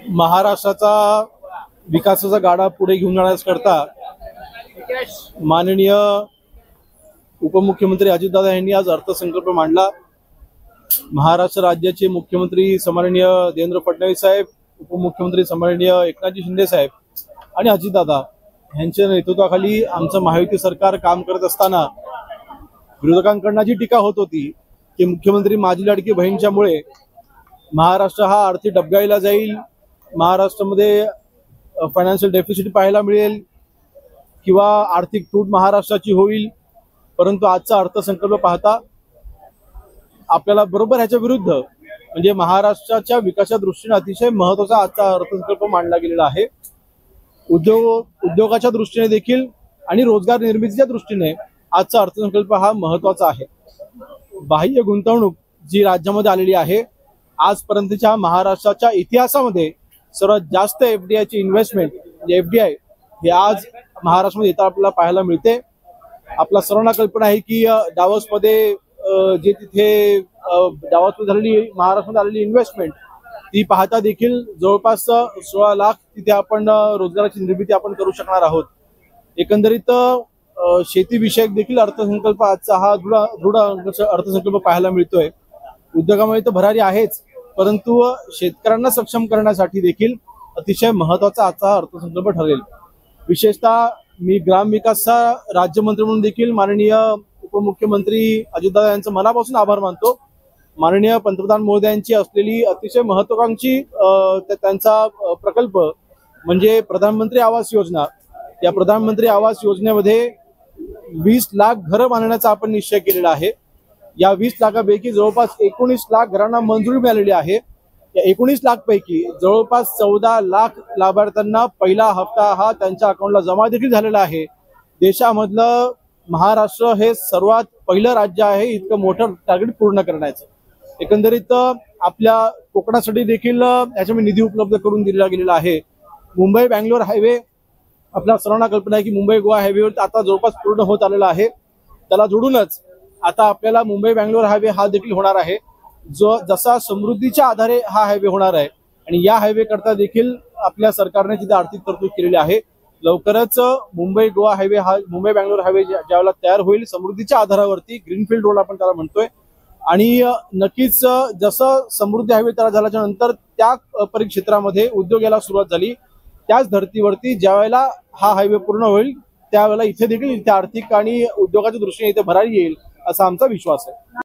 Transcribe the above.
महाराष्ट्राचा विकासाचा गाडा पुढे घेऊन जाण्याकरता माननीय उपमुख्यमंत्री अजितदादा यांनी आज अर्थसंकल्प मांडला। महाराष्ट्र राज्याचे मुख्यमंत्री सन्माननीय देवेंद्र फडणवीस साहेब, उपमुख्यमंत्री सन्माननीय एकनाथजी शिंदे साहेब आणि अजितदादा यांच्या नेतृत्वाखाली आमचं महायुती सरकार काम करत असताना विरोधकांकडून जी टीका होत होती की मुख्यमंत्री माझी लाडकी बहीणच्यामुळे महाराष्ट्र हा आर्थिक डबघाईला जाईल, महाराष्ट्रामध्ये फायनान्शियल डेफिसिट पाहायला मिळेल किंवा आर्थिक तूट महाराष्ट्राची होईल, परंतु आजचा अर्थसंकल्प पाहता आपल्याला बरोबर ह्याच्या विरुद्ध म्हणजे महाराष्ट्राच्या विकासाच्या दृष्टीने अतिशय महत्त्वाचा आजचा अर्थसंकल्प मांडला गेलेला आहे। उद्योगाच्या दृष्टीने देखील आणि रोजगार निर्मितीच्या दृष्टीने आजचा अर्थसंकल्प हा महत्त्वाचा आहे। बाह्य गुंतवणूक जी राज्यामध्ये आलेली आहे, आजपर्यंतच्या महाराष्ट्राच्या इतिहासामध्ये सर्वात जास्त FDI ची इन्व्हेस्टमेंट म्हणजे FDI हे आज महाराष्ट्रामध्ये येता आपल्याला पाहायला मिळते। आपला सर्वांना कल्पना आहे की डावोसमध्ये जे तिथे डावोसमध्ये झालेली महाराष्ट्रामध्ये आलेली इन्व्हेस्टमेंट ती पाहता देखील जवळपास 16 लाख तिथे आपण रोजगाराची निर्मिती आपण करू शकणार आहोत। एकंदरीत शेती विषयक देखील अर्थसंकल्प आजचा हा दृढ अर्थसंकल्प पाहायला मिळतोय। उद्योगामध्ये तर भरारी आहेच, परंतु शेतकऱ्यांना सक्षम करण्यासाठी देखील अतिशय महत्त्वाचा आजचा अर्थसंकल्प ठरेल। विशेषतः मी ग्रामविकासचा राज्यमंत्री म्हणून देखील माननीय उपमुख्यमंत्री अजितदादा यांचं मनापासून आभार मानतो। माननीय पंतप्रधान महोदयांची असलेली अतिशय महत्त्वाकांक्षी त्यांचा प्रकल्प म्हणजे प्रधानमंत्री आवास योजना। या प्रधानमंत्री आवास योजनेमध्ये 20 लाख घरं बांधण्याचा आपण निश्चय केलेला आहे। या 20 लाखापैकी जवळपास 19 लाख घरांना मंजुरी मिळालेली आहे। या 19 लाख पैकी जवळपास 14 लाख लाभार्थ्यांना पहिला हप्ता हा त्यांच्या अकाउंटला जमा देखील झालेला आहे। देशामधलं महाराष्ट्र हे सर्वात पहिलं राज्य आहे इतकं मोठं टार्गेट पूर्ण करण्याचं। एकंदरीत आपल्या कोकणासाठी देखील याच्यामध्ये निधी उपलब्ध करून दिला गेलेला आहे। मुंबई बँगलोर हायवे आपल्या सर्वांना कल्पना आहे की मुंबई गोवा हायवेवर आता जवळपास पूर्ण होत आलेला आहे। त्याला जोडूनच आता आपल्याला मुंबई बँगलोर हायवे हा देखील होणार आहे, जो जसा समृद्धीच्या आधारे हा हायवे होणार आहे आणि या हायवे करता देखील आपल्या सरकारने तिथे आर्थिक तरतूद केलेली आहे। लवकरच मुंबई गोवा हायवे हा मुंबई बँगलोर हायवे ज्यावेळेला तयार होईल समृद्धीच्या आधारावरती ग्रीनफील्ड रोड आपण त्याला म्हणतोय आणि नक्कीच जसं समृद्धी हायवे तयार झाल्याच्या नंतर त्या परिक्षेत्रामध्ये उद्योग यायला सुरुवात झाली, त्याच धर्तीवरती ज्यावेळेला हा हायवे पूर्ण होईल त्यावेळेला इथे देखील इथे आर्थिक आणि उद्योगाच्या दृष्टीने इथे भरारी येईल असा आमचा विश्वास आहे।